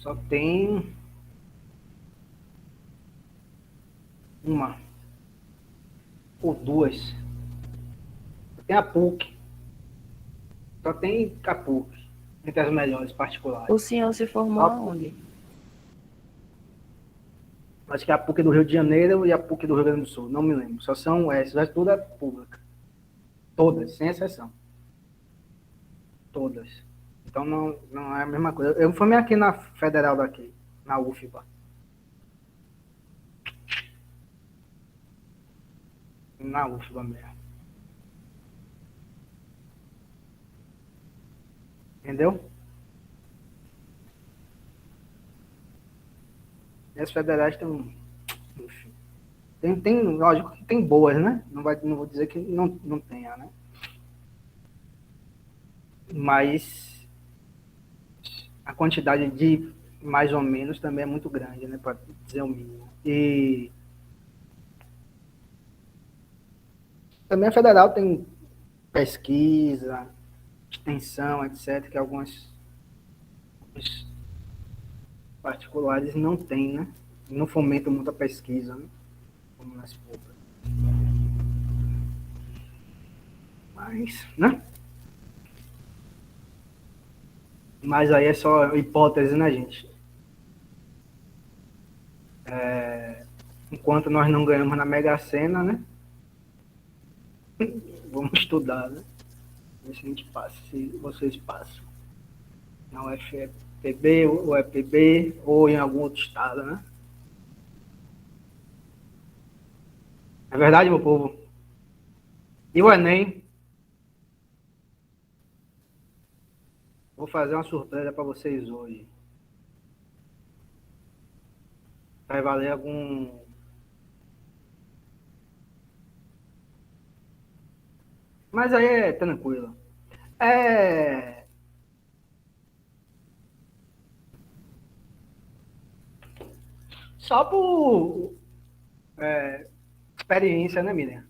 Só tem uma ou duas. Tem a PUC. Só tem a PUC, entre as melhores particulares. O senhor se formou aonde? Acho que é a PUC do Rio de Janeiro e a PUC do Rio Grande do Sul, não me lembro. Só são essas, tudo é pública. Todas, sem exceção. Todas. Então não é a mesma coisa. Eu formei aqui na Federal daqui, na UFBA. Na UFBA mesmo. Entendeu? E as federais têm, enfim, lógico que tem boas, né? Não vou dizer que não tenha, né? Mas a quantidade de mais ou menos também é muito grande, né? Para dizer o mínimo. E também a federal tem pesquisa, extensão, etc., que algumas particulares não têm, né? Não fomentam muito a pesquisa, né? Como nas públicas. Mas, né? Mas aí é só hipótese, né, gente? Enquanto nós não ganhamos na Mega Sena, né? Vamos estudar, né? Ver se a gente passa, se vocês passam. Na UFPB, ou EPB, ou em algum outro estado, né? É verdade, meu povo? E o Enem? Vou fazer uma surpresa para vocês hoje. Vai valer algum... Mas aí é tranquilo. É... Só por experiência, né, Miriam?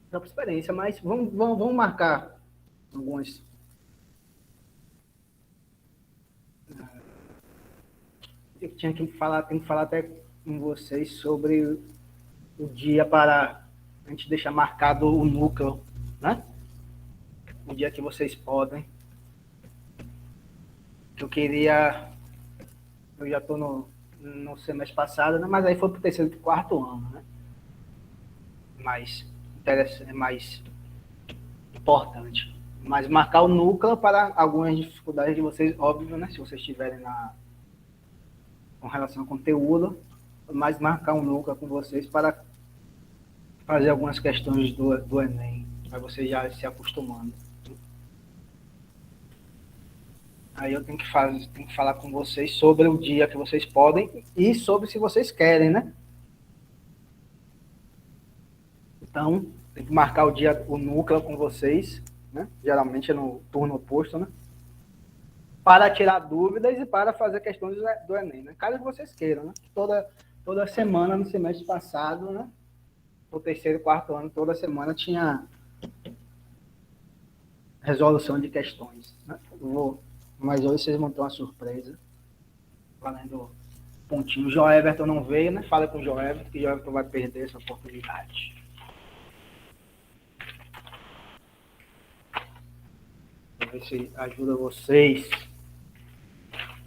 Só por experiência, mas vamos marcar algumas... Eu tinha que falar, tenho que falar até com vocês sobre o dia para a gente deixar marcado o núcleo, né? O dia que vocês podem. Eu queria... Eu já estou no semestre passado, né? Mas aí foi para o terceiro e quarto ano, né? Mais interessante, mais importante. Mas marcar o núcleo para algumas dificuldades de vocês, óbvio, né? Se vocês estiverem com relação ao conteúdo, mas marcar um núcleo com vocês para fazer algumas questões do Enem, para vocês já se acostumando. Aí eu tenho que falar com vocês sobre o dia que vocês podem e sobre se vocês querem, né? Então, tem que marcar o núcleo com vocês, né? Geralmente é no turno oposto, né? Para tirar dúvidas e para fazer questões do Enem, né? Caso vocês queiram, né? Toda semana, no semestre passado, né? No terceiro e quarto ano, toda semana tinha resolução de questões, né? Mas hoje vocês vão ter uma surpresa, valendo pontinho. O João Everton não veio, né? Fala com o João Everton, que o João Everton vai perder essa oportunidade. Vou ver se ajuda vocês.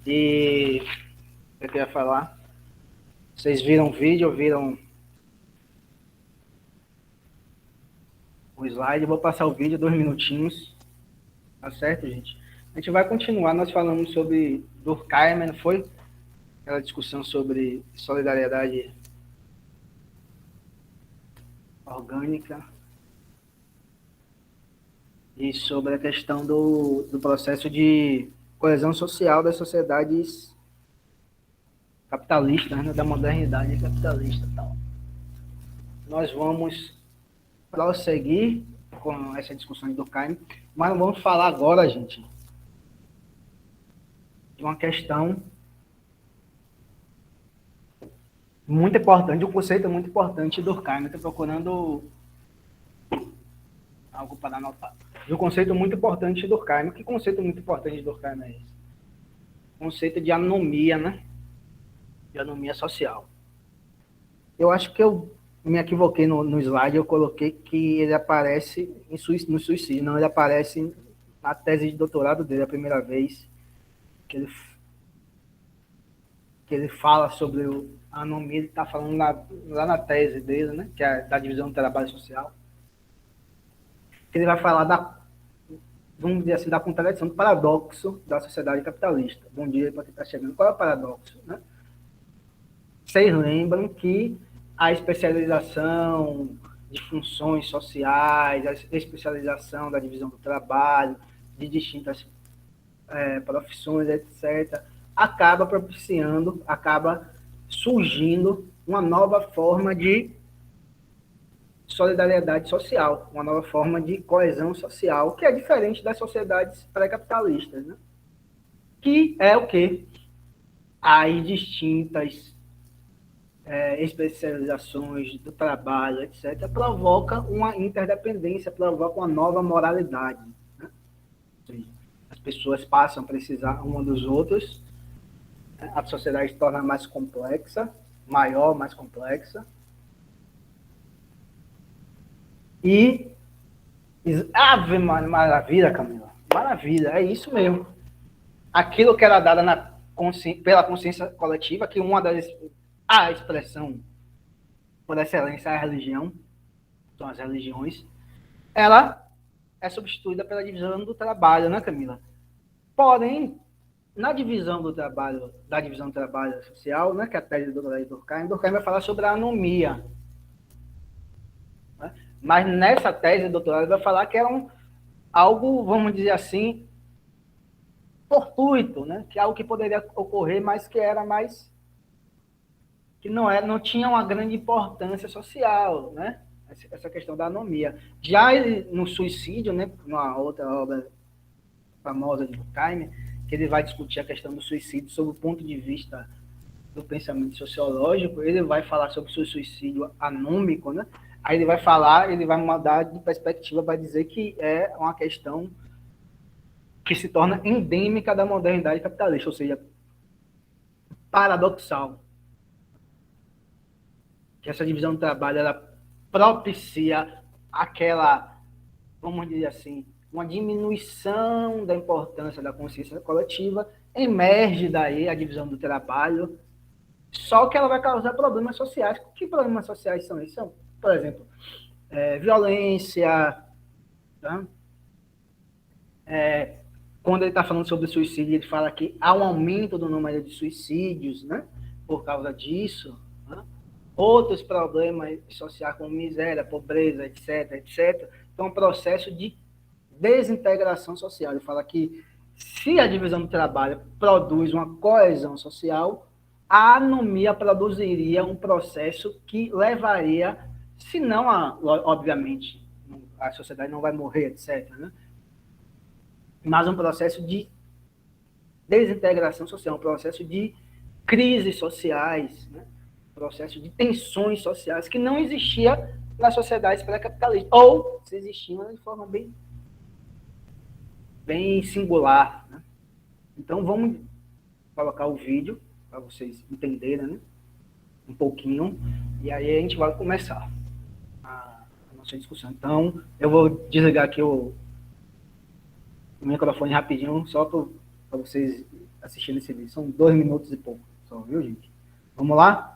E eu queria falar, vocês viram o vídeo, viram o slide, eu vou passar o vídeo 2 minutinhos, tá certo, gente? A gente vai continuar, nós falamos sobre Durkheim, não foi? Aquela discussão sobre solidariedade orgânica e sobre a questão do processo de coesão social das sociedades capitalistas, né, da modernidade capitalista. Então, nós vamos prosseguir com essa discussão de Durkheim, mas não vamos falar agora, gente, de uma questão muito importante, um conceito muito importante de Durkheim. Estou procurando algo para anotar. de um conceito muito importante de Durkheim. Que conceito muito importante de Durkheim é esse? Conceito de anomia, né? De anomia social. Eu acho que eu me equivoquei no slide, eu coloquei que ele aparece no suicídio, não, ele aparece na tese de doutorado dele, a primeira vez que ele fala sobre a anomia, ele está falando lá na tese dele, né, que é da divisão do trabalho social, que ele vai falar vamos dizer assim, da contradição, do paradoxo da sociedade capitalista. Bom dia para quem está chegando. Qual é o paradoxo? Né? Vocês lembram que a especialização de funções sociais, a especialização da divisão do trabalho, de distintas profissões, etc., acaba propiciando, acaba surgindo uma nova forma de solidariedade social, uma nova forma de coesão social, que é diferente das sociedades pré-capitalistas, né? Que é o quê? As distintas especializações do trabalho, etc., provoca uma interdependência, provoca uma nova moralidade. Né? Ou seja, as pessoas passam a precisar uma dos outros, né? A sociedade se torna mais complexa, maior, mais complexa. E ave maravilha, Camila, maravilha, é isso mesmo. Aquilo que era dado pela consciência coletiva, que a expressão por excelência é a religião, são as religiões, ela é substituída pela divisão do trabalho, né, Camila? Porém, na divisão do trabalho, da divisão do trabalho social, né, que é a tese do Durkheim vai falar sobre a anomia. Né? Mas nessa tese, doutorado, ele vai falar que era algo, vamos dizer assim, fortuito, né? Que é algo que poderia ocorrer, mas que era mais que não tinha uma grande importância social, né? Essa questão da anomia. Já ele, no suicídio, né, numa outra obra famosa de Durkheim, que ele vai discutir a questão do suicídio sob o ponto de vista do pensamento sociológico, ele vai falar sobre o suicídio anômico, né? Aí ele vai mudar de perspectiva, vai dizer que é uma questão que se torna endêmica da modernidade capitalista, ou seja, paradoxal. Que essa divisão do trabalho, ela propicia aquela, vamos dizer assim, uma diminuição da importância da consciência coletiva, emerge daí a divisão do trabalho, só que ela vai causar problemas sociais. Que problemas sociais são esses? São, por exemplo, violência, tá? Quando ele está falando sobre suicídio, ele fala que há um aumento do número de suicídios, né, por causa disso, né? Outros problemas sociais como miséria, pobreza, etc., etc. Então, é um processo de desintegração social. Ele fala que se a divisão do trabalho produz uma coesão social, a anomia produziria um processo que levaria, se não, obviamente, a sociedade não vai morrer, etc., né? Mas um processo de desintegração social, um processo de crises sociais, né? Um processo de tensões sociais que não existia nas sociedades pré-capitalistas, ou se existiam de forma bem singular. Né? Então, vamos colocar o vídeo para vocês entenderem, né? Um pouquinho, e aí a gente vai começar a nossa discussão. Então, eu vou desligar aqui o microfone rapidinho, só para vocês assistirem esse vídeo. São 2 minutos e pouco, só, viu, gente? Vamos lá?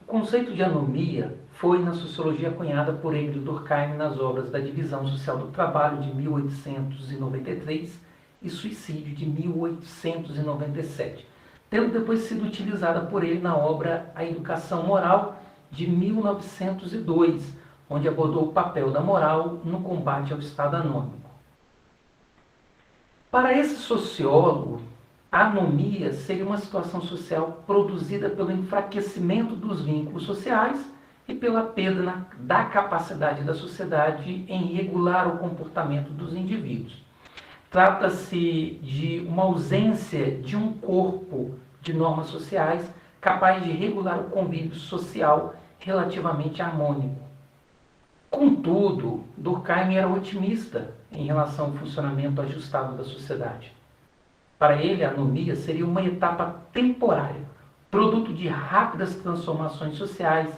O conceito de anomia foi na sociologia cunhada por Emile Durkheim nas obras da Divisão Social do Trabalho de 1893 e Suicídio de 1897, tendo depois sido utilizada por ele na obra A Educação Moral de 1902, onde abordou o papel da moral no combate ao Estado anômico. Para esse sociólogo, a anomia seria uma situação social produzida pelo enfraquecimento dos vínculos sociais e pela perda da capacidade da sociedade em regular o comportamento dos indivíduos. Trata-se de uma ausência de um corpo de normas sociais capaz de regular o convívio social relativamente harmônico. Contudo, Durkheim era otimista em relação ao funcionamento ajustado da sociedade. Para ele, a anomia seria uma etapa temporária, produto de rápidas transformações sociais,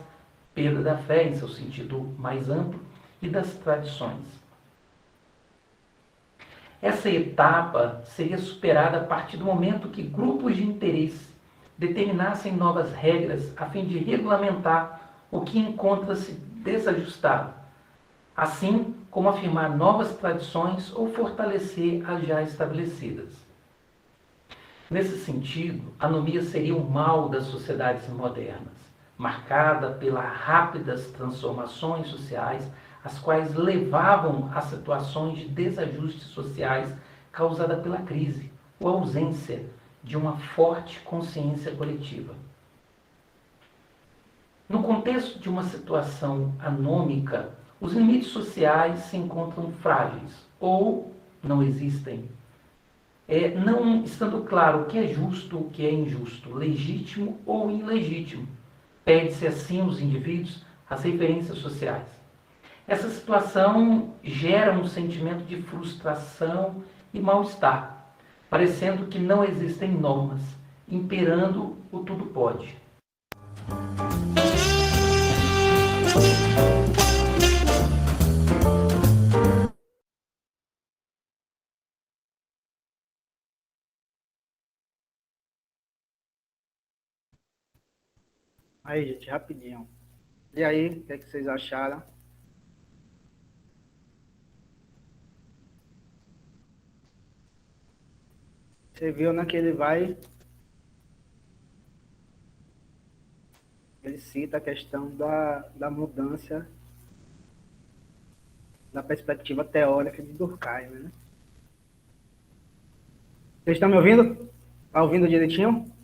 perda da fé em seu sentido mais amplo e das tradições. Essa etapa seria superada a partir do momento que grupos de interesse determinassem novas regras a fim de regulamentar o que encontra-se desajustado, assim como afirmar novas tradições ou fortalecer as já estabelecidas. Nesse sentido, a anomia seria o mal das sociedades modernas, marcada pelas rápidas transformações sociais, as quais levavam a situações de desajustes sociais causada pela crise ou ausência de uma forte consciência coletiva. No contexto de uma situação anômica, os limites sociais se encontram frágeis ou não existem, não estando claro o que é justo, o que é injusto, legítimo ou ilegítimo. Perde-se assim os indivíduos as referências sociais. Essa situação gera um sentimento de frustração e mal-estar, parecendo que não existem normas, imperando o tudo pode. Aí, gente, rapidinho. E aí, o que é que vocês acharam? Você viu, né, que ele cita a questão da mudança da perspectiva teórica de Durkheim, né? Vocês estão me ouvindo? Está ouvindo direitinho?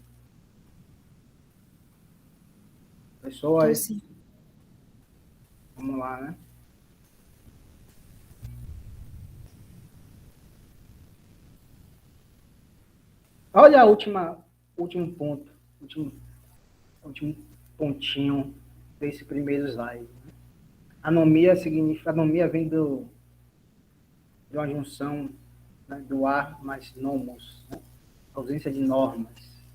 Pessoas, Sim. vamos lá, né? Olha último ponto, último pontinho desse primeiro slide. Anomia vem de uma junção, né, do ar mais nomos, né? Ausência de normas.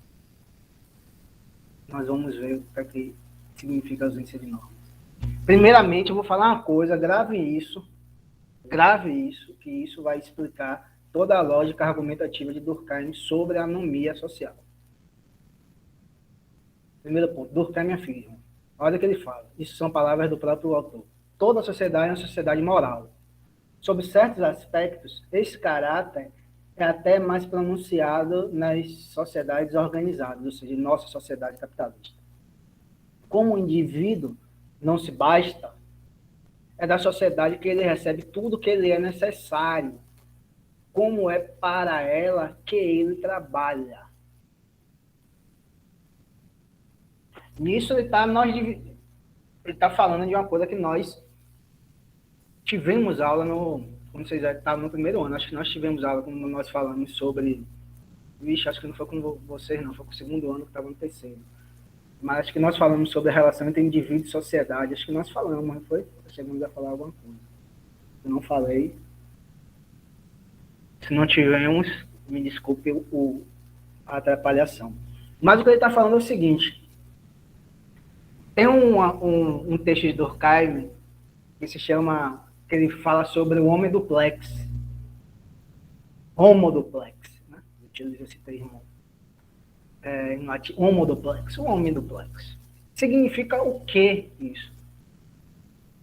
Nós vamos ver o que é que significa ausência de normas. Primeiramente, eu vou falar uma coisa, grave isso, que isso vai explicar toda a lógica argumentativa de Durkheim sobre a anomia social. Primeiro ponto, Durkheim afirma, olha o que ele fala, isso são palavras do próprio autor. Toda sociedade é uma sociedade moral. Sob certos aspectos, esse caráter é até mais pronunciado nas sociedades organizadas, ou seja, nossa sociedade capitalista. Como o indivíduo não se basta, é da sociedade que ele recebe tudo que ele é necessário, como é para ela que ele trabalha. Nisso ele está falando de uma coisa que nós tivemos aula como vocês estavam no primeiro ano, acho que nós tivemos aula quando nós falamos sobre, acho que não foi com vocês não, foi com o segundo ano que estava no terceiro, mas acho que nós falamos sobre a relação entre indivíduo e sociedade, acho que nós falamos, não foi? A segunda vai falar alguma coisa. Eu não falei. Se não tivemos, me desculpe a atrapalhação. Mas o que ele está falando é o seguinte, tem um texto de Durkheim que ele fala sobre o homem duplex. Homo duplex, né? Utiliza esse termo em latim, homo duplex, o homem duplex. Significa o que isso?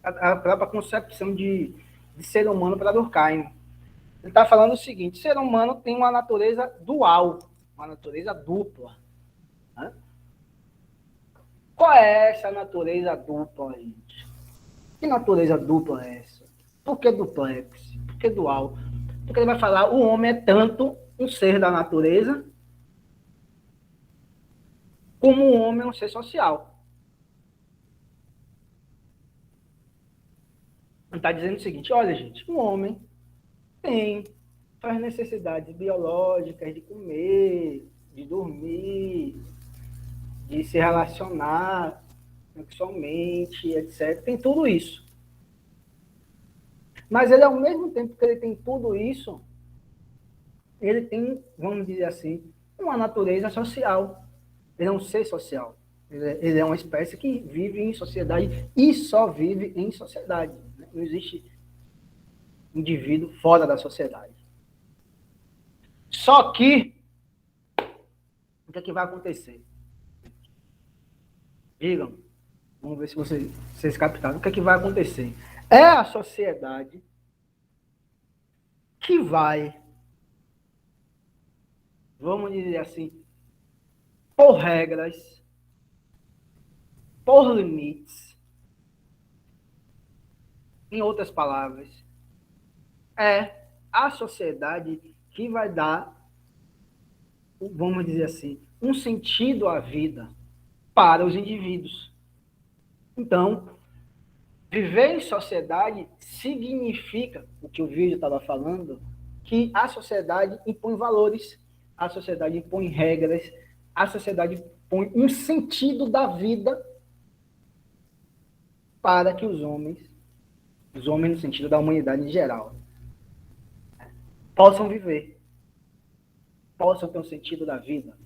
A própria concepção de ser humano para Durkheim. Ele está falando o seguinte, o ser humano tem uma natureza dual, uma natureza dupla. Né? Qual é essa natureza dupla, gente? Que natureza dupla é essa? Por que duplex? Por que dual? Porque ele vai falar, o homem é tanto um ser da natureza, como o homem é um ser social. Ele está dizendo o seguinte, olha, gente, o homem tem suas necessidades biológicas de comer, de dormir, de se relacionar sexualmente, etc. Tem tudo isso. Mas ele, ao mesmo tempo que ele tem tudo isso, ele tem, vamos dizer assim, uma natureza social. Ele é um ser social. Ele é uma espécie que vive em sociedade e só vive em sociedade. Né? Não existe indivíduo fora da sociedade. Só que, o que é que vai acontecer? Digam, vamos ver se vocês captaram. O que é que vai acontecer? É a sociedade que vai, vamos dizer assim, por regras, por limites, em outras palavras, é a sociedade que vai dar, vamos dizer assim, um sentido à vida para os indivíduos. Então, viver em sociedade significa, o que o vídeo estava falando, que a sociedade impõe valores, a sociedade impõe regras, a sociedade põe um sentido da vida para que os homens no sentido da humanidade em geral, possam viver, possam ter um sentido da vida,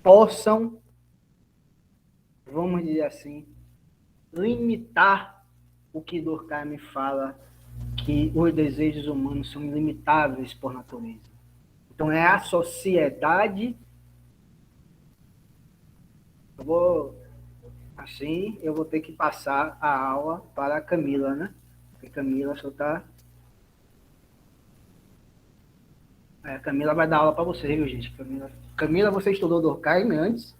possam, vamos dizer assim, limitar o que Durkheim fala, que os desejos humanos são ilimitáveis por natureza. Então é a sociedade. Eu vou ter que passar a aula para a Camila, né? Porque Camila só está. A Camila vai dar aula para você, viu, gente? Camila, você estudou Durkheim antes?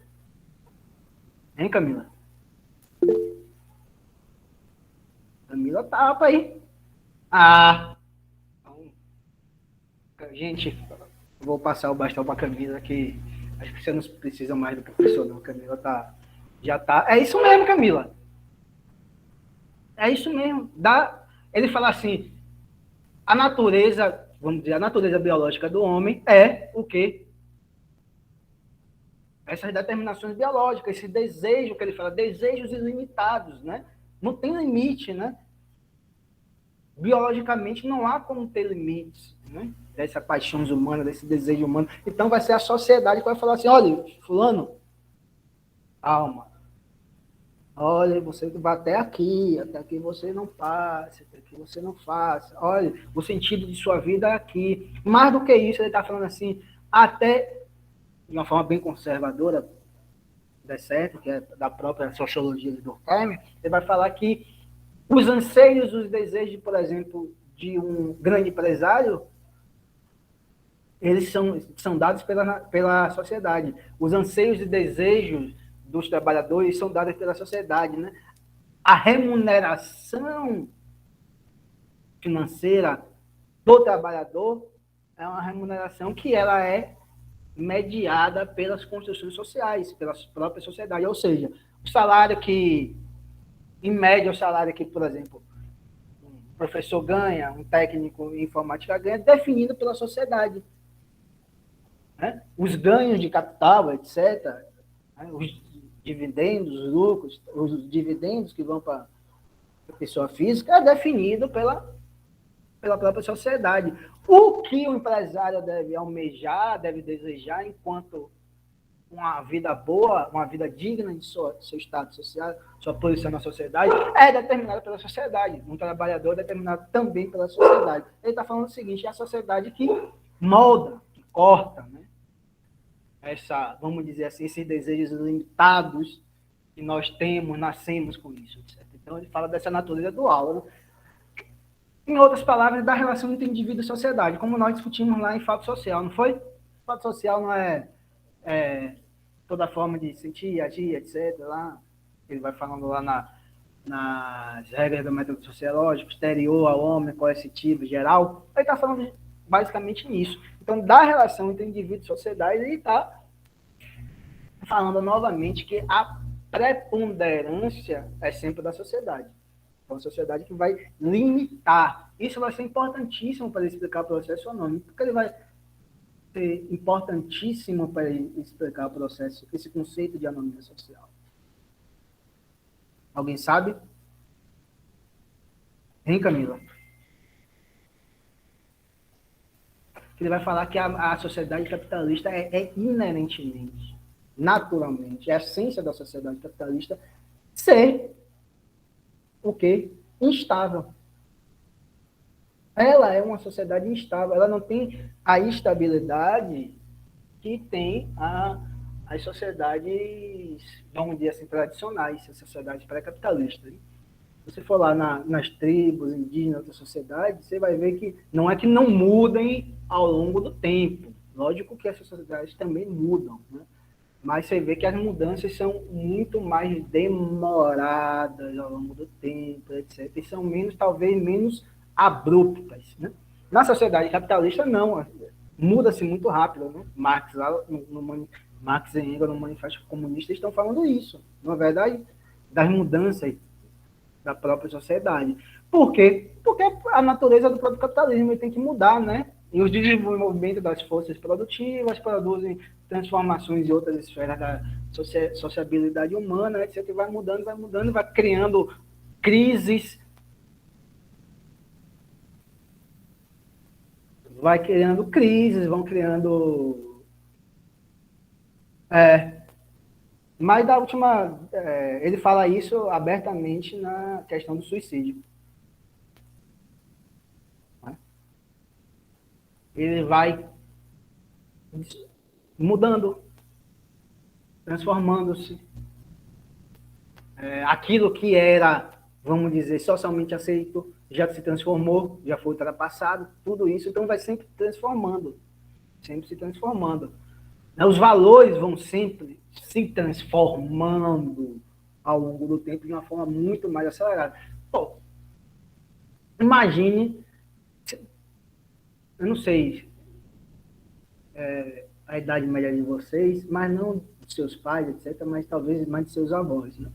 Hein, Camila? Camila tapa aí. Então, gente, vou passar o bastão para Camila, que acho que você não precisa mais do professor, não. Camila já tá. É isso mesmo, Camila. É isso mesmo. Ele fala assim, a natureza, vamos dizer, a natureza biológica do homem é o quê? Essas determinações biológicas, esse desejo que ele fala, desejos ilimitados, né? Não tem limite, né? Biologicamente não há como ter limites, né? Dessa paixão humana, desse desejo humano. Então vai ser a sociedade que vai falar assim, olha, fulano, calma. Olha, você vai até aqui você não passe, até aqui você não faça. Olha, o sentido de sua vida é aqui. Mais do que isso, ele está falando assim, até de uma forma bem conservadora, certo, que é da própria sociologia de Durkheim, ele vai falar que os anseios, os desejos, por exemplo, de um grande empresário, eles são dados pela sociedade. Os anseios e desejos dos trabalhadores são dados pela sociedade, né? A remuneração financeira do trabalhador é uma remuneração que ela é mediada pelas construções sociais, pela própria sociedade. Ou seja, o salário que, em média, o salário que, por exemplo, um professor ganha, um técnico em informática ganha, é definido pela sociedade. Né? Os ganhos de capital, etc., né? Os dividendos, os lucros, os dividendos que vão para a pessoa física, é definido pela própria sociedade. O que o empresário deve almejar, deve desejar, enquanto uma vida boa, uma vida digna de seu estado social, sua posição na sociedade, é determinada pela sociedade. Um trabalhador é determinado também pela sociedade. Ele está falando o seguinte, é a sociedade que molda, que corta, né? Vamos dizer assim, esses desejos limitados que nós temos, nascemos com isso. Certo? Então, ele fala dessa natureza dual. Né? Em outras palavras, da relação entre indivíduo e sociedade, como nós discutimos lá em Fato Social, não foi? Fato Social não é toda forma de sentir, agir, etc. Lá, ele vai falando lá nas regras do método sociológico, exterior ao homem, coercitivo, geral. Ele está falando basicamente nisso. Então, da relação entre indivíduo e sociedade, ele está falando novamente que a preponderância é sempre da sociedade. Então, a sociedade que vai limitar Isso vai ser importantíssimo para ele explicar o processo econômico, porque ele vai ser importantíssimo para ele explicar o processo, esse conceito de anomia social. Alguém sabe? Hein, Camila? Ele vai falar que a sociedade capitalista é inerentemente, naturalmente, é a essência da sociedade capitalista ser o quê? Instável. Ela é uma sociedade instável, ela não tem a estabilidade que tem as sociedades, vamos dizer assim, tradicionais, as sociedades pré-capitalistas. Se você for lá nas tribos indígenas, outras sociedades, você vai ver que não é que não mudem ao longo do tempo. Lógico que essas sociedades também mudam, né? Mas você vê que as mudanças são muito mais demoradas ao longo do tempo, etc. E são talvez menos abruptas, né? Na sociedade capitalista, não. Muda-se muito rápido, né? Marx, lá Marx e Engels, no Manifesto Comunista, estão falando isso, não é verdade? Das mudanças da própria sociedade. Por quê? Porque a natureza do próprio capitalismo tem que mudar, né? E os desenvolvimentos das forças produtivas produzem transformações em outras esferas da sociabilidade humana, etc. Vai mudando, vai criando crises, vão criando... Mas da última... ele fala isso abertamente na questão do suicídio. Ele vai mudando, transformando-se. Aquilo que era, vamos dizer, socialmente aceito, já se transformou, já foi ultrapassado, tudo isso, então vai sempre se transformando. Os valores vão sempre se transformando ao longo do tempo de uma forma muito mais acelerada. Pô, imagine, eu não sei a idade média de vocês, mas não de seus pais, etc., mas talvez mais de seus avós, né?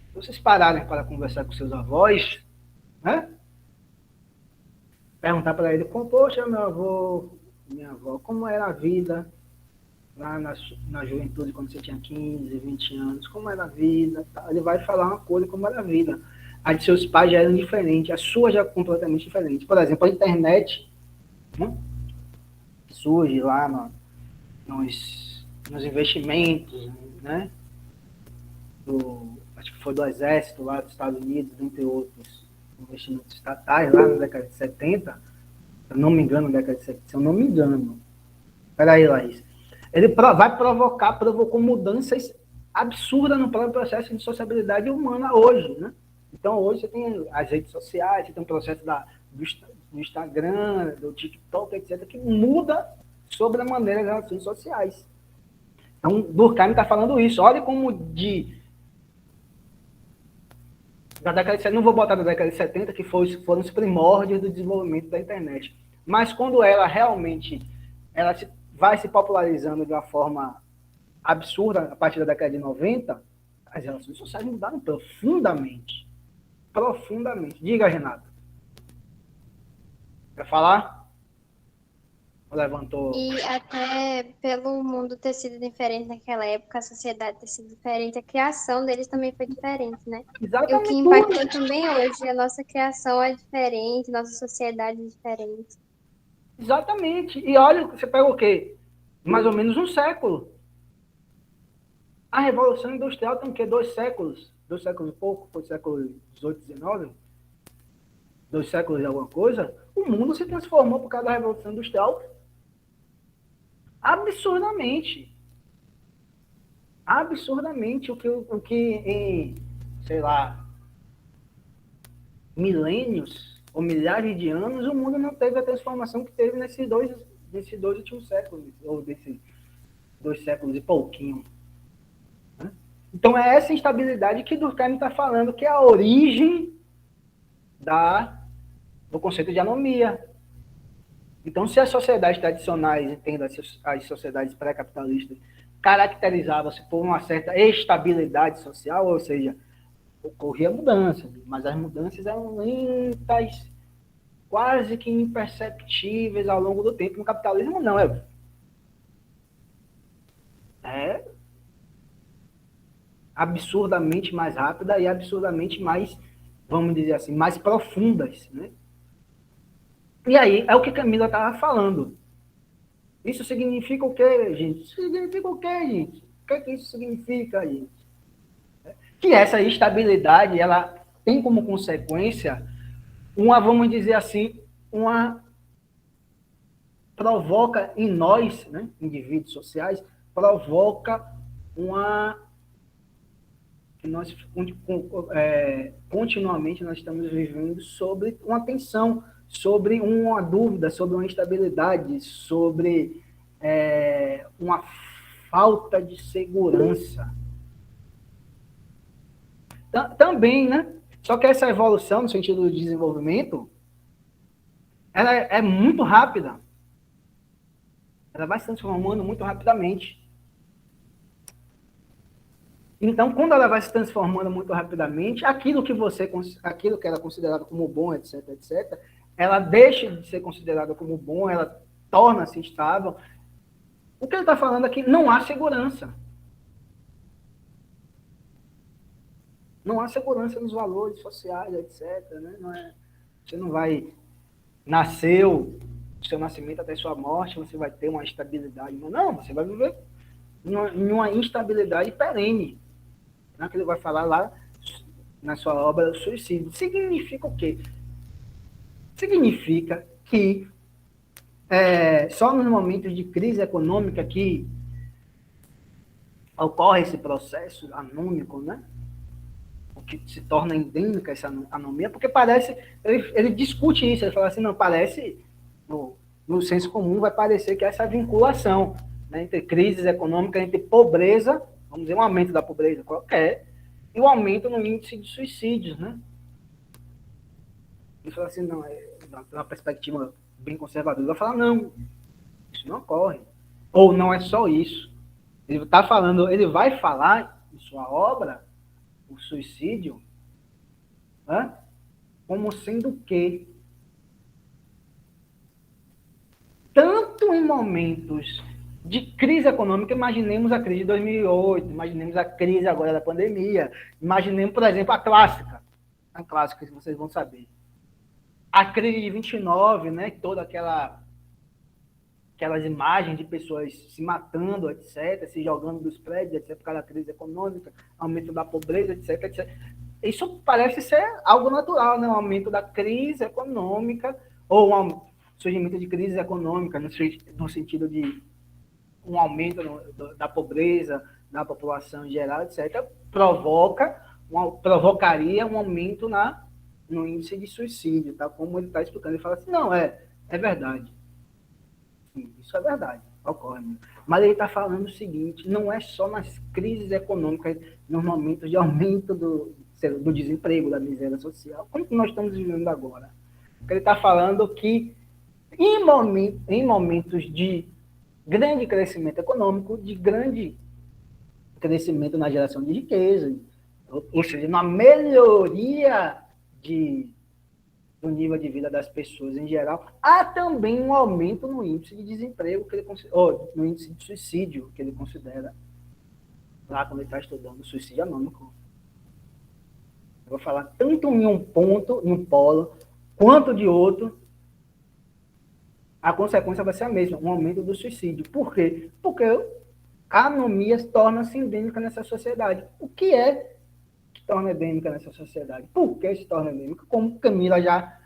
Se vocês pararem para conversar com seus avós, né? Perguntar para ele, poxa, meu avô, minha avó, como era a vida lá na juventude, quando você tinha 15, 20 anos, como era a vida, tá? Ele vai falar uma coisa, como era a vida. A de seus pais já eram diferentes, a sua já é completamente diferente. Por exemplo, a internet, né, surge lá nos investimentos, né, acho que foi do Exército lá dos Estados Unidos, entre outros investimentos estatais, lá na década de 70, se eu não me engano, Peraí, Laís. Ele provocou mudanças absurdas no próprio processo de sociabilidade humana hoje, né? Então, hoje você tem as redes sociais, você tem um processo do Instagram, do TikTok, etc., que muda sobre a maneira das relações sociais. Então, Durkheim está falando isso. Olha como da década de 70, não vou botar da década de 70, que foram os primórdios do desenvolvimento da internet. Mas quando ela realmente vai se popularizando de uma forma absurda, a partir da década de 90, as relações sociais mudaram profundamente. Profundamente. Diga, Renato. Quer falar? Levantou. E até pelo mundo ter sido diferente naquela época, a sociedade ter sido diferente, a criação deles também foi diferente, né? Exatamente. E o que impactou também hoje, a nossa criação é diferente, nossa sociedade é diferente. Exatamente. E olha, você pega o quê? Mais ou menos um século. A Revolução Industrial tem o quê? 2 séculos. 2 séculos e pouco, foi século XVIII, XIX. 2 séculos e alguma coisa. O mundo se transformou por causa da Revolução Industrial absurdamente. Absurdamente. O que em, sei lá, milênios ou milhares de anos, o mundo não teve a transformação que teve nesses dois últimos séculos, ou desses 2 séculos e pouquinho. Então, é essa instabilidade que Durkheim está falando, que é a origem do conceito de anomia. Então, se as sociedades tradicionais, entendo as sociedades pré-capitalistas, caracterizavam-se por uma certa estabilidade social, ou seja, ocorria mudança, mas as mudanças eram lentas, quase que imperceptíveis ao longo do tempo. No capitalismo, não. É absurdamente mais rápida e absurdamente mais, vamos dizer assim, mais profundas, né? E aí, é o que a Camila estava falando. Isso significa o quê, gente? Isso significa o quê, gente? O que isso significa, gente? Que essa estabilidade, ela tem como consequência uma, vamos dizer assim, provoca em nós, né, indivíduos sociais, provoca uma que nós continuamente nós estamos vivendo sobre uma tensão, sobre uma dúvida, sobre uma instabilidade, sobre uma falta de segurança. Também, né? Só que essa evolução, no sentido do desenvolvimento, ela é muito rápida. Ela vai se transformando muito rapidamente. Então, quando ela vai se transformando muito rapidamente, aquilo que era considerado como bom, etc., etc., ela deixa de ser considerada como bom, ela torna-se estável. O que ele está falando aqui, não há segurança. Não há segurança nos valores sociais, etc., né? Você não vai... Nasceu, do seu nascimento até sua morte, você vai ter uma estabilidade. Não, você vai viver em uma instabilidade perene. Né, que ele vai falar lá na sua obra Suicídio. Significa o quê? Significa que só nos momentos de crise econômica que ocorre esse processo anômico, né? O que se torna endêmica essa anomia, porque parece, ele discute isso, ele fala assim, não, parece, no senso comum, vai parecer que essa vinculação, né, entre crises econômicas, entre pobreza, vamos dizer, um aumento da pobreza qualquer, e o aumento no índice de suicídios, né? Ele fala assim, não, uma perspectiva bem conservadora, ele vai falar, não, isso não ocorre. Ou não é só isso. Ele está falando, ele vai falar em sua obra, o suicídio, né, como sendo o quê? Tanto em momentos de crise econômica, imaginemos a crise de 2008, imaginemos a crise agora da pandemia, imaginemos, por exemplo, a clássica que vocês vão saber. A crise de 29, né, toda aquelas imagens de pessoas se matando, etc., se jogando dos prédios, etc., por causa da crise econômica, aumento da pobreza, etc., etc. Isso parece ser algo natural, né? Um aumento da crise econômica, ou um surgimento de crise econômica, no sentido de um aumento da pobreza, da população em geral, etc., provocaria um aumento no índice de suicídio, tá? Como ele está explicando. Ele fala assim, não, é verdade. Sim, isso é verdade, ocorre. Mas ele está falando o seguinte, não é só nas crises econômicas, nos momentos de aumento do desemprego, da miséria social, como que nós estamos vivendo agora. Ele está falando que em momentos de grande crescimento econômico, de grande crescimento na geração de riqueza, ou seja, na melhoria do nível de vida das pessoas em geral, há também um aumento no índice de desemprego, no índice de suicídio, que ele considera, lá quando ele está estudando suicídio anômico. Eu vou falar tanto em um ponto, em um polo, quanto de outro, a consequência vai ser a mesma, um aumento do suicídio. Por quê? Porque a anomia torna-se endêmica nessa sociedade. O que é que torna endêmica nessa sociedade? Por que se torna endêmica? Como Camila já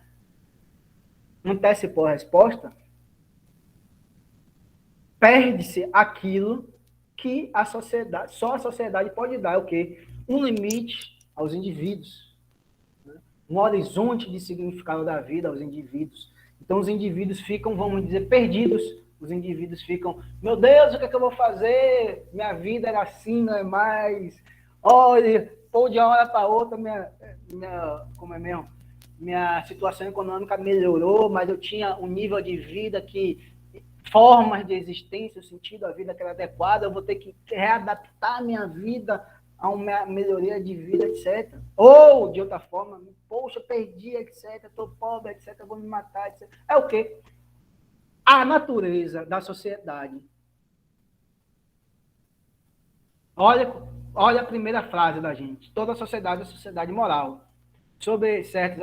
antecipou a resposta, perde-se aquilo que só a sociedade pode dar, o quê? Um limite aos indivíduos, né? Um horizonte de significado da vida aos indivíduos. Então, os indivíduos ficam, vamos dizer, perdidos. Os indivíduos ficam, meu Deus, o que é que eu vou fazer? Minha vida era assim, não é mais. Olha, pô, de uma hora para outra, como é mesmo? Minha situação econômica melhorou, mas eu tinha um nível de vida formas de existência, o sentido da vida que era adequada, eu vou ter que readaptar a minha vida a uma melhoria de vida, etc. Ou, de outra forma, poxa, perdi, etc., estou pobre, etc., vou me matar, etc. É o quê? A natureza da sociedade. Olha a primeira frase da gente. Toda sociedade é sociedade moral. Sobre certos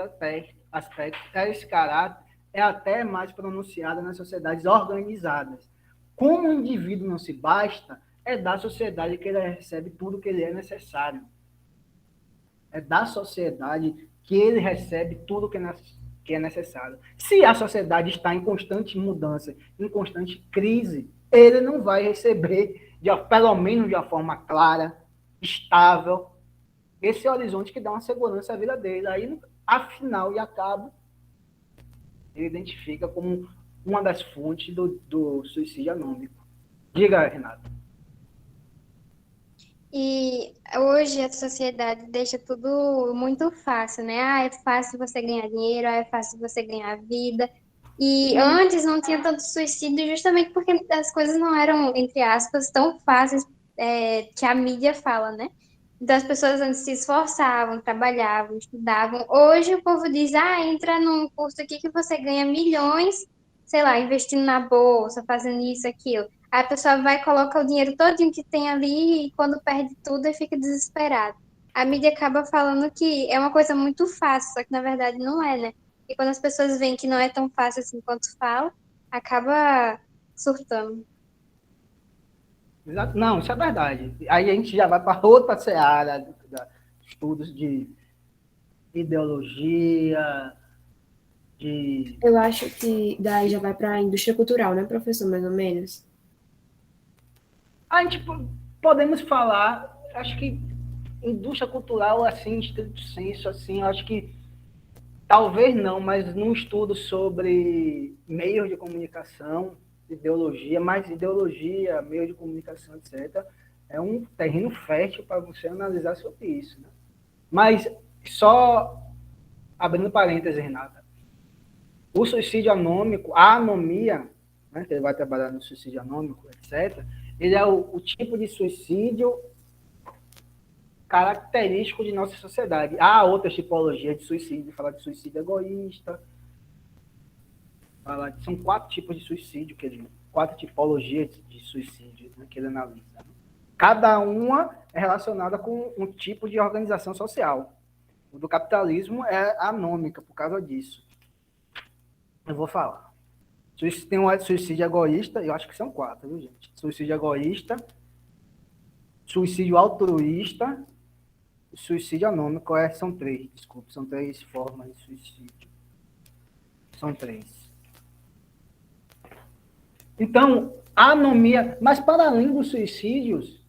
aspectos, esse caráter é até mais pronunciado nas sociedades organizadas. Como o indivíduo não se basta, é da sociedade que ele recebe tudo que lhe é necessário. É da sociedade que ele recebe tudo que é necessário. Se a sociedade está em constante mudança, em constante crise, ele não vai receber, pelo menos de uma forma clara, estável, esse horizonte que dá uma segurança à vida dele. Aí, afinal e a cabo, ele identifica como uma das fontes do suicídio anômico. Diga, Renato. E hoje a sociedade deixa tudo muito fácil, né? Ah, é fácil você ganhar dinheiro, ah, é fácil você ganhar vida. E antes não tinha tanto suicídio justamente porque as coisas não eram, entre aspas, tão fáceis, que a mídia fala, né? Então as pessoas antes se esforçavam, trabalhavam, estudavam. Hoje o povo diz, ah, entra num curso aqui que você ganha milhões, sei lá, investindo na bolsa, fazendo isso, aquilo. Aí a pessoa vai, coloca o dinheiro todinho que tem ali e quando perde tudo aí fica desesperado. A mídia acaba falando que é uma coisa muito fácil, só que na verdade não é, né? E quando as pessoas veem que não é tão fácil assim quanto fala, acaba surtando. Não, isso é verdade. Aí a gente já vai para outra seara, estudos de ideologia, de... Eu acho que daí já vai para a indústria cultural, né, professor, mais ou menos? A gente podemos falar, acho que indústria cultural, assim, estrito senso, assim, acho que talvez não, mas num estudo sobre meios de comunicação, ideologia, mais ideologia, meio de comunicação, etc., é um terreno fértil para você analisar sobre isso. Né? Mas, só abrindo parênteses, Renata, o suicídio anômico, a anomia, né, que ele vai trabalhar no suicídio anômico, etc., ele é o tipo de suicídio característico de nossa sociedade. Há outras tipologias de suicídio, falar de suicídio egoísta, são 4 tipos de suicídio, 4 tipologias de suicídio, né, que ele analisa. Cada uma é relacionada com um tipo de organização social. O do capitalismo é anômica por causa disso. Eu vou falar. Tem um suicídio egoísta, eu acho que são 4, viu, gente? Suicídio egoísta, suicídio altruísta, suicídio anômico, são 3, desculpe, são 3 formas de suicídio. São 3. Então, a anomia, mas para além dos suicídios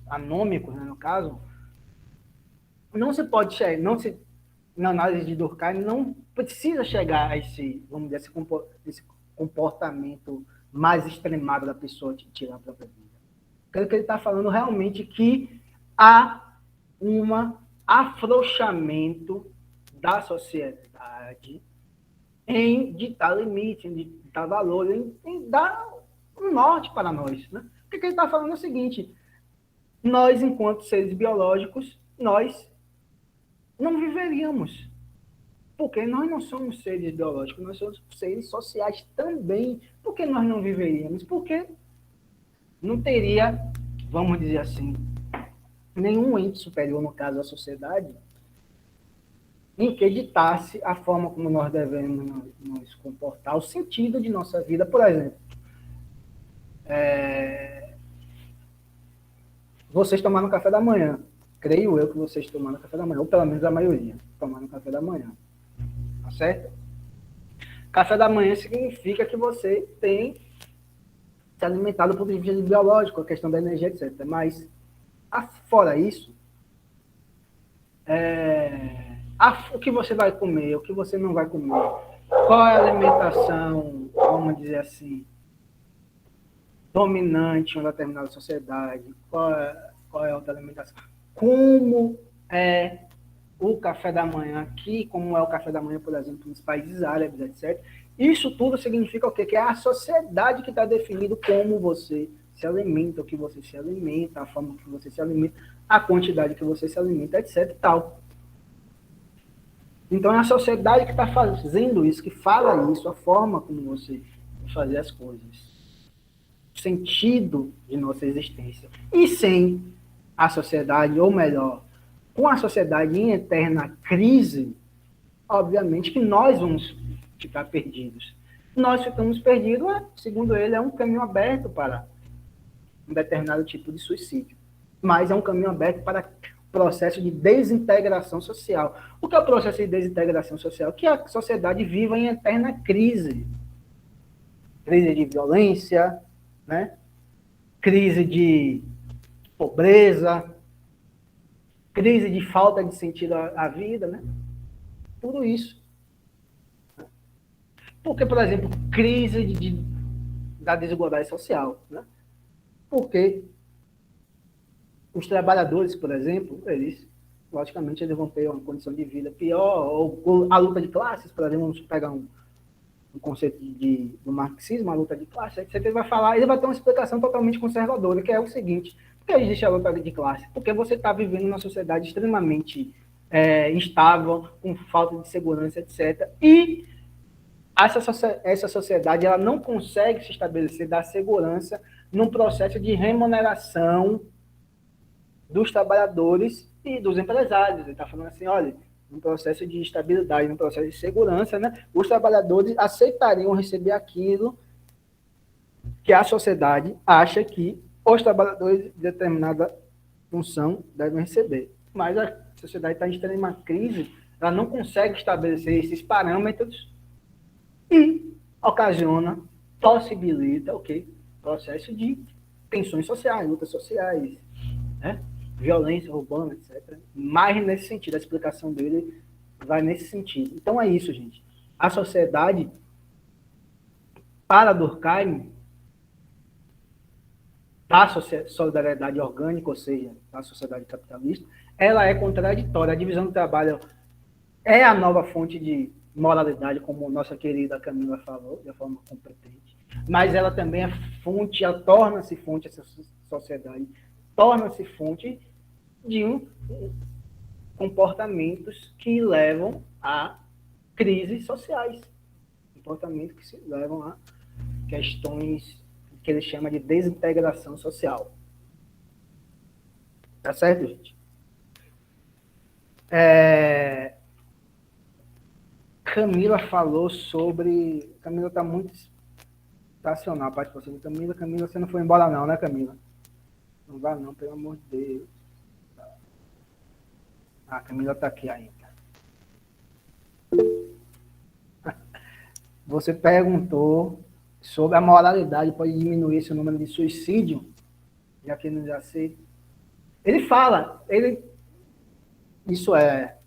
anômicos, né, no caso, não se pode chegar, na análise de Durkheim, não precisa chegar a vamos dizer, esse comportamento mais extremado da pessoa de tirar a própria vida. Creio que ele está falando realmente que há um afrouxamento da sociedade em ditar limite, em ditar valor, em dar um norte para nós. Né? O que ele está falando é o seguinte: nós, enquanto seres biológicos, nós não viveríamos. Porque nós não somos seres biológicos, nós somos seres sociais também. Por que nós não viveríamos? Porque não teria, vamos dizer assim, nenhum ente superior, no caso a sociedade, em que ditasse a forma como nós devemos nos comportar, o sentido de nossa vida. Por exemplo, vocês tomaram café da manhã. Creio eu que vocês tomaram café da manhã, ou pelo menos a maioria tomaram café da manhã. Tá certo? Café da manhã significa que você tem se alimentado do ponto de vista biológico, a questão da energia, etc. Mas, fora isso, o que você vai comer, o que você não vai comer, qual é a alimentação, vamos dizer assim, dominante em uma determinada sociedade, qual é a outra alimentação, como é o café da manhã aqui, como é o café da manhã, por exemplo, nos países árabes, etc. Isso tudo significa o quê? Que é a sociedade que está definindo como você se alimenta, o que você se alimenta, a forma que você se alimenta, a quantidade que você se alimenta, etc. e tal. Então é a sociedade que está fazendo isso, que fala isso, a forma como você fazer as coisas, o sentido de nossa existência. E sem a sociedade, ou melhor, com a sociedade em eterna crise, obviamente que nós vamos ficar perdidos. Nós ficamos perdidos, segundo ele, é um caminho aberto para um determinado tipo de suicídio. Mas é um caminho aberto para o processo de desintegração social. O que é o processo de desintegração social? Que a sociedade viva em eterna crise. Crise de violência, né? Crise de pobreza, crise de falta de sentido à vida, né? Tudo isso. Porque, por exemplo, crise da desigualdade social, né? Porque os trabalhadores, por exemplo, eles, logicamente, eles vão ter uma condição de vida pior, ou a luta de classes, por exemplo, vamos pegar um conceito do marxismo, a luta de classes, etc. Ele vai falar, ele vai ter uma explicação totalmente conservadora, que é o seguinte: por que existe a luta de classe? Porque você está vivendo numa sociedade extremamente instável, com falta de segurança, etc. E essa sociedade ela não consegue se estabelecer, dar segurança num processo de remuneração dos trabalhadores e dos empresários. Ele está falando assim, olha, num processo de estabilidade, num processo de segurança, né, os trabalhadores aceitariam receber aquilo que a sociedade acha que os trabalhadores de determinada função devem receber. Mas a sociedade está em extrema crise, ela não consegue estabelecer esses parâmetros e ocasiona, possibilita o quê? Processo de tensões sociais, lutas sociais, né? Violência urbana, etc. Mais nesse sentido, a explicação dele vai nesse sentido. Então é isso, gente. A sociedade, para Durkheim, da solidariedade orgânica, ou seja, da sociedade capitalista, ela é contraditória. A divisão do trabalho é a nova fonte de moralidade, como nossa querida Camila falou, de forma competente, mas ela também é fonte, ela torna-se fonte, essa sociedade torna-se fonte de comportamentos que levam a crises sociais, comportamentos que se levam a questões que ele chama de desintegração social. Tá certo, gente? Camila falou sobre... Camila está muito estacional a participação de Camila. Camila, você não foi embora não, né, Camila? Não vá não, pelo amor de Deus. A Camila está aqui ainda. Você perguntou sobre a moralidade pode diminuir esse número de suicídio, já que não já sei. Ele fala, isso é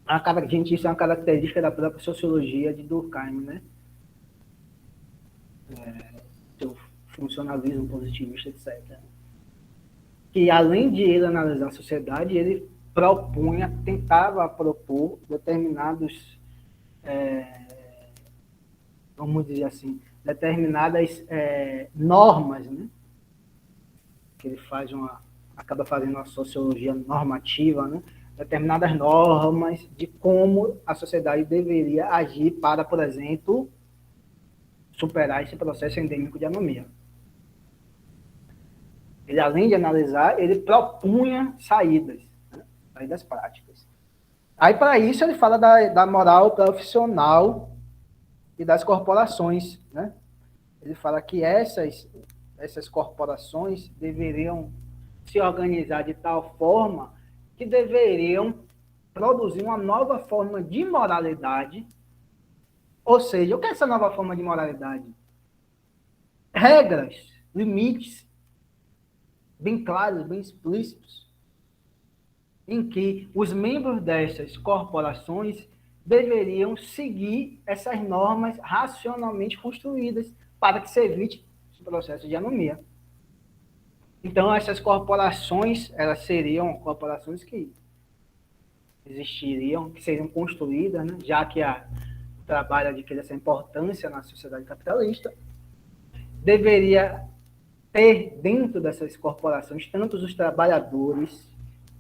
uma característica da própria sociologia de Durkheim, né? Seu funcionalismo positivista, etc. Que além de ele analisar a sociedade, ele tentava propor determinados, vamos dizer assim, determinadas normas, né? Que ele acaba fazendo uma sociologia normativa, né? Determinadas normas de como a sociedade deveria agir para, por exemplo, superar esse processo endêmico de anomia. Ele, além de analisar, ele propunha saídas, né? Saídas práticas. Aí, para isso, ele fala da moral profissional e das corporações, né? Ele fala que essas corporações deveriam se organizar de tal forma que deveriam produzir uma nova forma de moralidade. Ou seja, o que é essa nova forma de moralidade? Regras, limites, bem claros, bem explícitos, em que os membros dessas corporações deveriam seguir essas normas racionalmente construídas para que se evite o processo de anomia. Então, essas corporações, elas seriam corporações que existiriam, que seriam construídas, né? Já que o trabalho adquire essa importância na sociedade capitalista, deveria ter dentro dessas corporações tanto os trabalhadores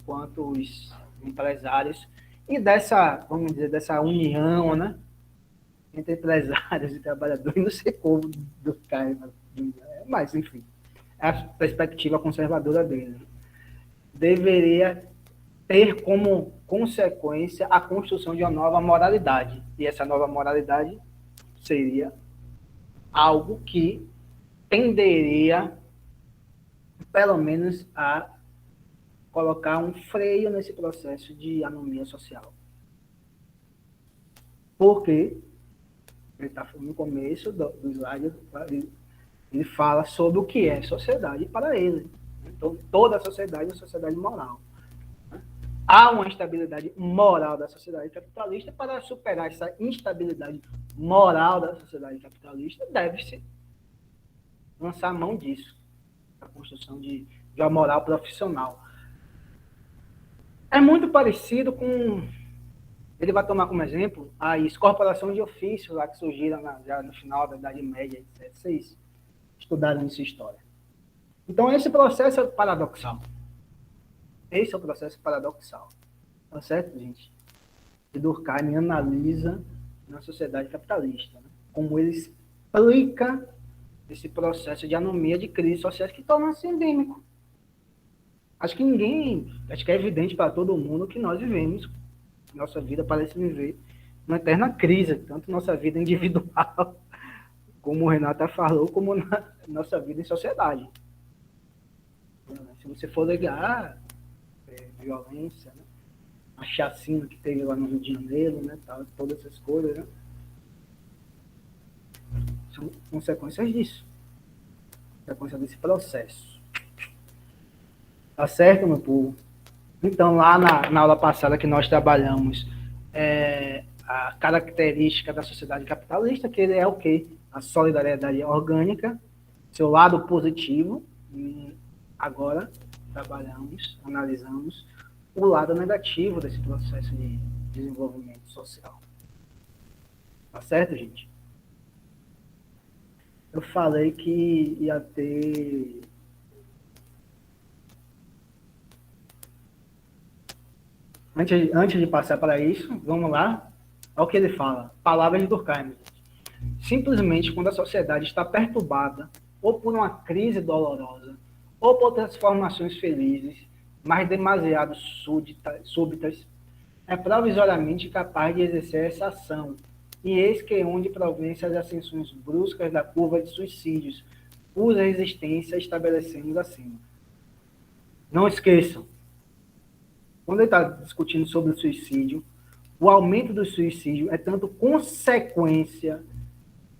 quanto os empresários e dessa, vamos dizer, dessa união, né, entre empresários e trabalhadores, não sei como do cara, mas enfim, é a perspectiva conservadora dele. Deveria ter como consequência a construção de uma nova moralidade. E essa nova moralidade seria algo que tenderia, pelo menos, a colocar um freio nesse processo de anomia social. Porque ele está no começo do slide, ele fala sobre o que é sociedade para ele. Então, toda a sociedade é uma sociedade moral. Há uma instabilidade moral da sociedade capitalista. Para superar essa instabilidade moral da sociedade capitalista, deve-se lançar a mão disso, a construção de uma moral profissional. É muito parecido com... Ele vai tomar como exemplo as corporações de ofício lá que surgiram já no final da Idade Média, etc. Vocês estudaram essa história. Então, esse processo é paradoxal. Esse é o processo paradoxal. Tá certo, gente? E Durkheim analisa na sociedade capitalista, né? Como ele explica esse processo de anomia de crise sociais que torna-se endêmico. Acho que é evidente para todo mundo que nós vivemos, nossa vida parece viver uma eterna crise, tanto nossa vida individual, como o Renata falou, como na nossa vida em sociedade. Se você for ligar violência, né? A chacina que teve lá no Rio de Janeiro, né? Todas essas coisas, né? São consequências disso. Consequência desse processo. Tá certo, meu povo? Então, lá na aula passada que nós trabalhamos a característica da sociedade capitalista, que ele é o quê? A solidariedade orgânica, seu lado positivo. E agora analisamos o lado negativo desse processo de desenvolvimento social. Tá certo, gente? Eu falei que ia ter... Antes de passar para isso, vamos lá. Olha o que ele fala. Palavras de Durkheim. Simplesmente quando a sociedade está perturbada, ou por uma crise dolorosa, ou por transformações felizes, mas demasiado súbitas, é provisoriamente capaz de exercer essa ação. E eis que onde provém as ascensões bruscas da curva de suicídios, cuja resistência estabelecemos acima. Não esqueçam, quando ele está discutindo sobre o suicídio, o aumento do suicídio é tanto consequência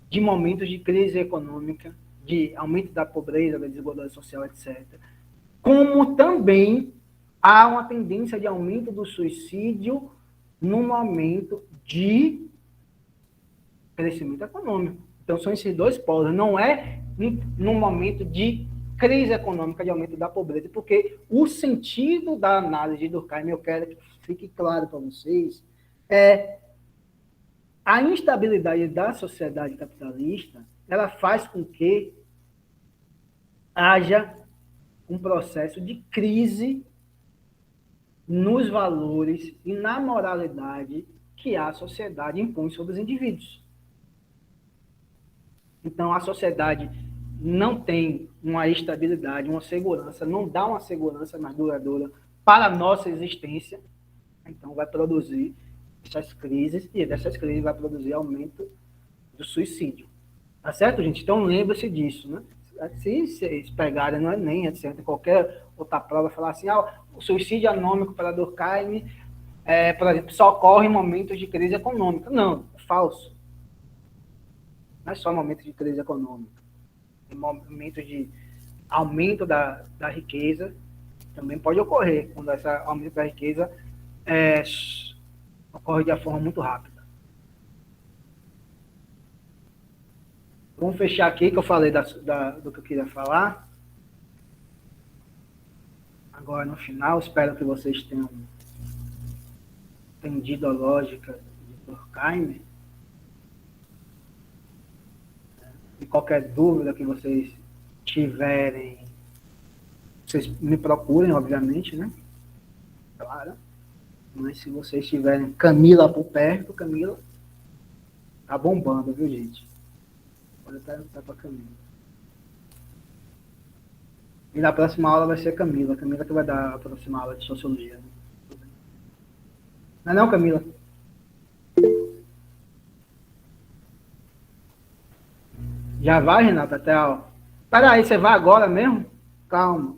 de momentos de crise econômica, de aumento da pobreza, da desigualdade social, etc., como também há uma tendência de aumento do suicídio no momento de crescimento econômico. Então, são esses dois polos. Não é no momento de crise econômica, de aumento da pobreza, porque o sentido da análise de Durkheim, eu quero que fique claro para vocês, é a instabilidade da sociedade capitalista, ela faz com que haja um processo de crise nos valores e na moralidade que a sociedade impõe sobre os indivíduos. Então, a sociedade não tem uma estabilidade, uma segurança, não dá uma segurança mais duradoura para a nossa existência, então vai produzir essas crises, e dessas crises vai produzir aumento do suicídio. Tá certo, gente? Então, lembre-se disso, né? Se vocês pegarem no Enem, etc., qualquer outra prova, falar assim, o suicídio anômico para Durkheim, por exemplo, só ocorre em momentos de crise econômica. Não, é falso. Não é só momentos de crise econômica. Em momentos de aumento da riqueza, também pode ocorrer, quando esse aumento da riqueza ocorre de uma forma muito rápida. Vamos fechar aqui, que eu falei do que eu queria falar. Agora, no final, espero que vocês tenham entendido a lógica de Durkheim. E qualquer dúvida que vocês tiverem, vocês me procurem, obviamente, né? Claro. Mas se vocês tiverem Camila por perto, Camila tá bombando, viu, gente? Pode perguntar pra Camila. E na próxima aula vai ser Camila. Camila que vai dar a próxima aula de sociologia. Né? Não é não, Camila? Já vai, Renata, até a aula. Peraí, você vai agora mesmo? Calma.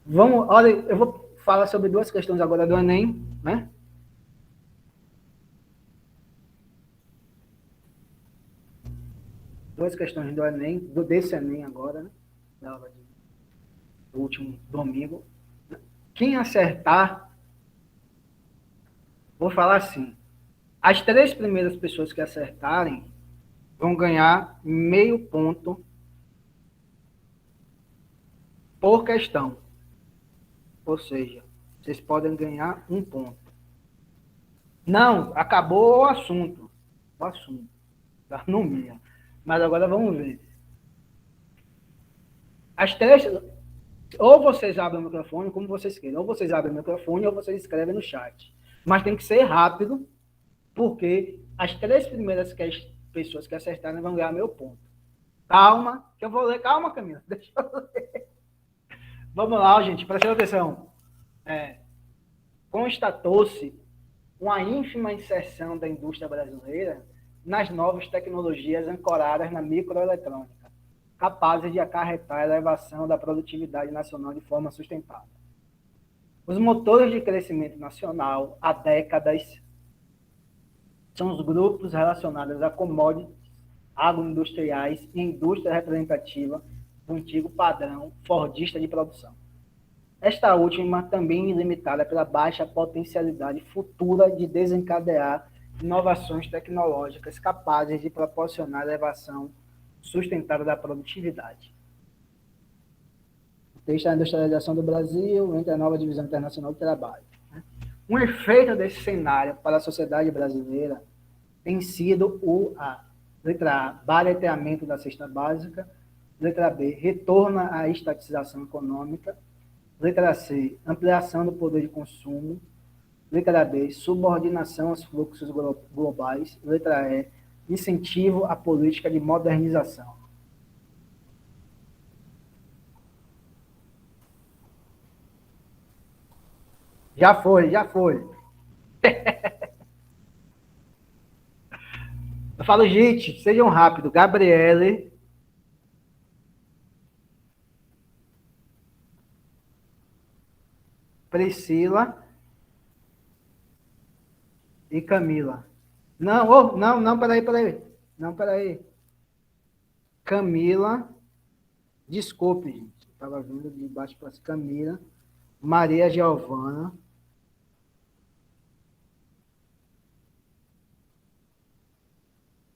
Vamos, olha, eu vou falar sobre duas questões agora do Enem, né? Duas questões do Enem, desse Enem agora, né? Da aula do último domingo. Quem acertar, vou falar assim, as 3 primeiras pessoas que acertarem vão ganhar meio ponto por questão. Ou seja, vocês podem ganhar 1 ponto. Não, acabou o assunto. O assunto da anomia. Mas agora vamos ver. As 3, ou vocês abrem o microfone, como vocês queiram. Ou vocês abrem o microfone, ou vocês escrevem no chat. Mas tem que ser rápido, porque as 3 primeiras pessoas que acertarem vão ganhar meu ponto. Calma, que eu vou ler. Calma, Camila. Deixa eu ler. Vamos lá, gente. Presta atenção. Constatou-se uma ínfima inserção da indústria brasileira nas novas tecnologias ancoradas na microeletrônica, capazes de acarretar a elevação da produtividade nacional de forma sustentável. Os motores de crescimento nacional há décadas são os grupos relacionados a commodities agroindustriais e indústria representativa do antigo padrão fordista de produção. Esta última também limitada pela baixa potencialidade futura de desencadear inovações tecnológicas capazes de proporcionar elevação sustentável da produtividade. O texto da industrialização do Brasil entre a nova divisão internacional do trabalho. Um efeito desse cenário para a sociedade brasileira tem sido letra A, barateamento da cesta básica, letra B, retorno à estatização econômica, letra C, ampliação do poder de consumo, letra D, subordinação aos fluxos globais, letra E, incentivo à política de modernização. Já foi, já foi. Eu falo, gente, sejam rápidos. Gabriele. Priscila. E Camila. Não, não, peraí. Não, peraí. Camila. Desculpe, gente. Estava vindo de baixo para cima. Camila. Maria Giovana.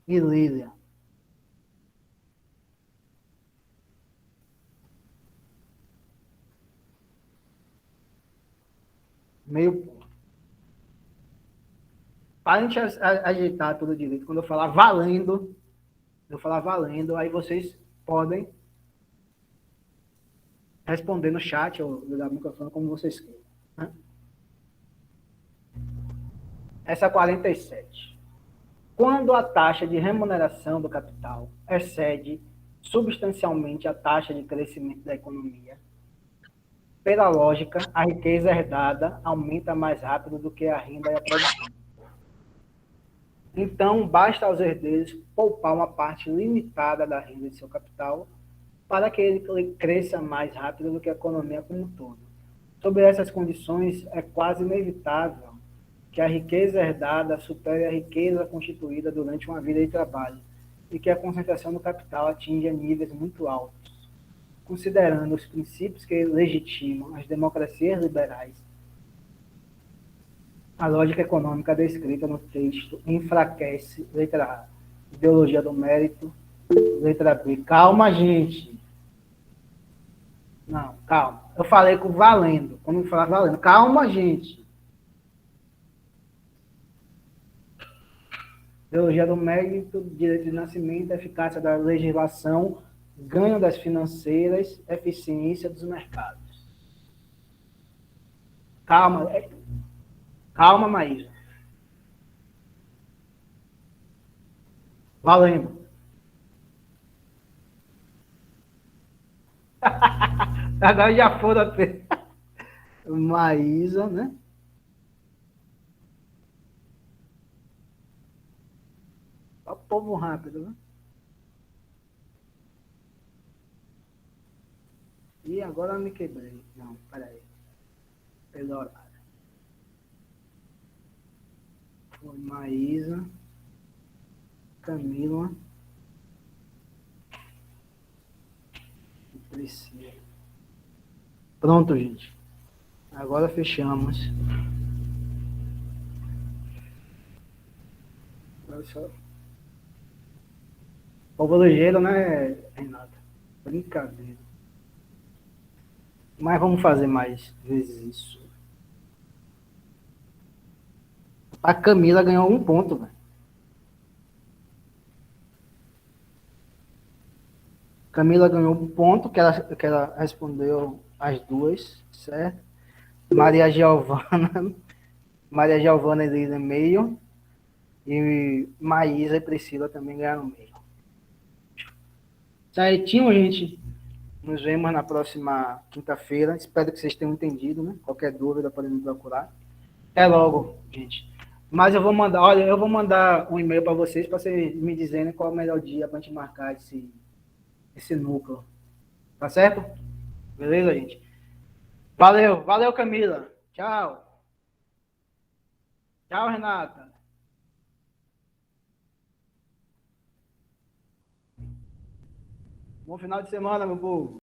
E Lília. Meio ponto. Para a gente ajeitar tudo direito, quando eu falar valendo, aí vocês podem responder no chat ou ligar o microfone como vocês queiram. Né? Essa 47. Quando a taxa de remuneração do capital excede substancialmente a taxa de crescimento da economia, pela lógica, a riqueza herdada aumenta mais rápido do que a renda e a produção. Então, basta aos herdeiros poupar uma parte limitada da renda de seu capital para que ele cresça mais rápido do que a economia como um todo. Sob essas condições, é quase inevitável que a riqueza herdada supere a riqueza constituída durante uma vida de trabalho e que a concentração do capital atinja níveis muito altos. Considerando os princípios que legitimam as democracias liberais, a lógica econômica descrita no texto enfraquece, letra A, ideologia do mérito, letra B. Calma, gente. Não, calma. Eu falei com valendo. Quando eu falar valendo. Calma, gente. Ideologia do mérito, direito de nascimento, eficácia da legislação, ganho das financeiras, eficiência dos mercados. Calma, calma, Maísa. Valendo. Agora já foram. Maísa, né? Só povo rápido, né? E agora eu me quebrei. Não, peraí. Pelo horário. Foi Maísa, Camila e Priscila. Pronto, gente. Agora fechamos. Agora só... Povo ligeiro, né, Renata? Brincadeira. Mas vamos fazer mais vezes isso. A Camila ganhou 1 ponto, velho. Camila ganhou 1 ponto, que ela respondeu as 2, certo? Maria Giovana Elisa meio. E Maísa e Priscila também ganharam meio. Certinho, gente. Nos vemos na próxima quinta-feira. Espero que vocês tenham entendido, né? Qualquer dúvida podem me procurar. Até logo, gente. Mas eu vou mandar um e-mail para vocês me dizerem qual é o melhor dia para a gente marcar esse núcleo. Tá certo? Beleza, gente? Valeu, Camila. Tchau. Tchau, Renata. Bom final de semana, meu povo.